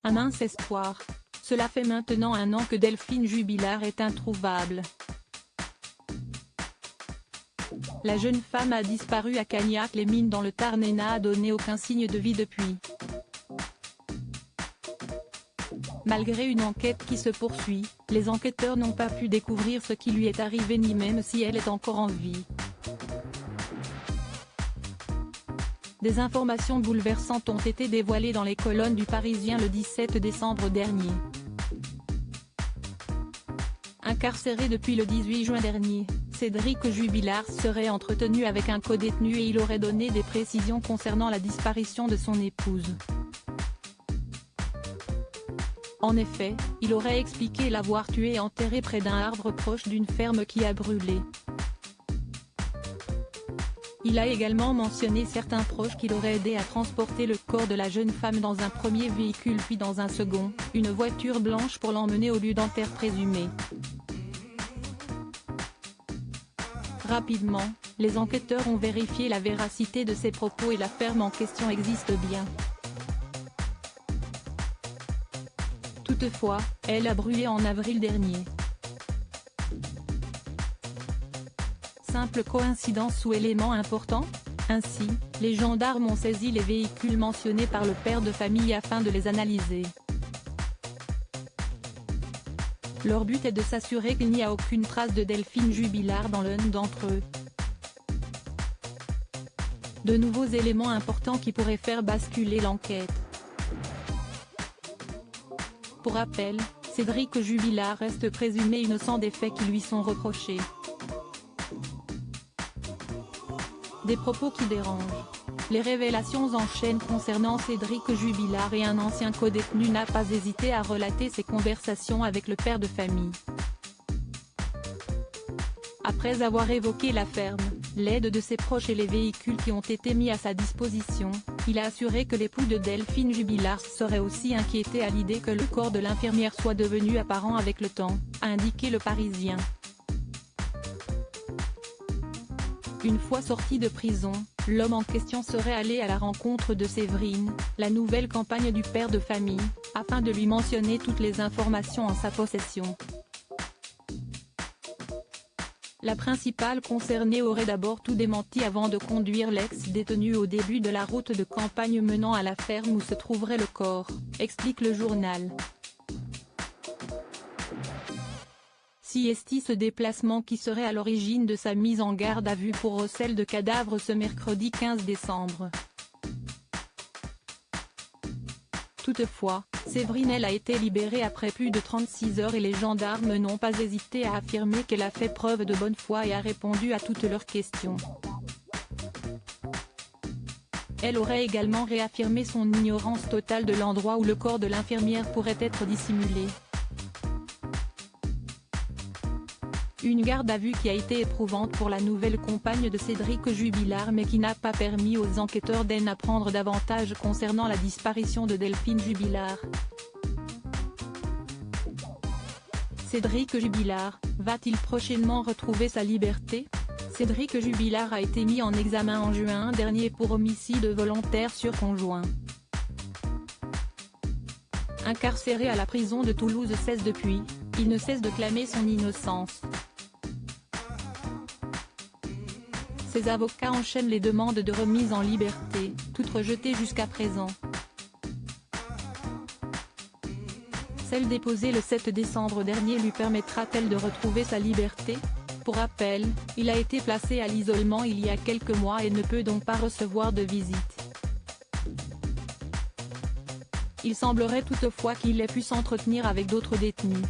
Un mince espoir. Cela fait maintenant 1 an que Delphine Jubilard est introuvable. La jeune femme a disparu à Cagnac-les-Mines dans le Tarn et n'a donné aucun signe de vie depuis. Malgré une enquête qui se poursuit, les enquêteurs n'ont pas pu découvrir ce qui lui est arrivé ni même si elle est encore en vie. Des informations bouleversantes ont été dévoilées dans les colonnes du Parisien le 17 décembre dernier. Incarcéré depuis le 18 juin dernier, Cédric Jubilard serait entretenu avec un codétenu et il aurait donné des précisions concernant la disparition de son épouse. En effet, il aurait expliqué l'avoir tuée enterrée près d'un arbre proche d'une ferme qui a brûlé. Il a également mentionné certains proches qui l'auraient aidé à transporter le corps de la jeune femme dans un premier véhicule puis dans un second, une voiture blanche pour l'emmener au lieu d'enterre présumé. Rapidement, les enquêteurs ont vérifié la véracité de ces propos et la ferme en question existe bien. Toutefois, elle a brûlé en avril dernier. Simple coïncidence ou élément important? Ainsi, les gendarmes ont saisi les véhicules mentionnés par le père de famille afin de les analyser. Leur but est de s'assurer qu'il n'y a aucune trace de Delphine Jubilard dans l'un d'entre eux. De nouveaux éléments importants qui pourraient faire basculer l'enquête. Pour rappel, Cédric Jubilard reste présumé innocent des faits qui lui sont reprochés. Des propos qui dérangent. Les révélations enchaînent concernant Cédric Jubilard et un ancien codétenu n'a pas hésité à relater ses conversations avec le père de famille. Après avoir évoqué la ferme, l'aide de ses proches et les véhicules qui ont été mis à sa disposition, il a assuré que l'époux de Delphine Jubilard serait aussi inquiété à l'idée que le corps de l'infirmière soit devenu apparent avec le temps, a indiqué le Parisien. Une fois sorti de prison, l'homme en question serait allé à la rencontre de Séverine, la nouvelle compagne du père de famille, afin de lui mentionner toutes les informations en sa possession. La principale concernée aurait d'abord tout démenti avant de conduire l'ex-détenu au début de la route de campagne menant à la ferme où se trouverait le corps, explique le journal. Si est-il ce déplacement qui serait à l'origine de sa mise en garde à vue pour recel de cadavre ce mercredi 15 décembre. Toutefois, Séverine a été libérée après plus de 36 heures et les gendarmes n'ont pas hésité à affirmer qu'elle a fait preuve de bonne foi et a répondu à toutes leurs questions. Elle aurait également réaffirmé son ignorance totale de l'endroit où le corps de l'infirmière pourrait être dissimulé. Une garde à vue qui a été éprouvante pour la nouvelle compagne de Cédric Jubilard mais qui n'a pas permis aux enquêteurs d'en apprendre davantage concernant la disparition de Delphine Jubilard. Cédric Jubilard, va-t-il prochainement retrouver sa liberté? Cédric Jubilard a été mis en examen en juin dernier pour homicide volontaire sur conjoint. Incarcéré à la prison de Toulouse depuis, il ne cesse de clamer son innocence. Ses avocats enchaînent les demandes de remise en liberté, toutes rejetées jusqu'à présent. Celle déposée le 7 décembre dernier lui permettra-t-elle de retrouver sa liberté? Pour rappel, il a été placé à l'isolement il y a quelques mois et ne peut donc pas recevoir de visite. Il semblerait toutefois qu'il ait pu s'entretenir avec d'autres détenus.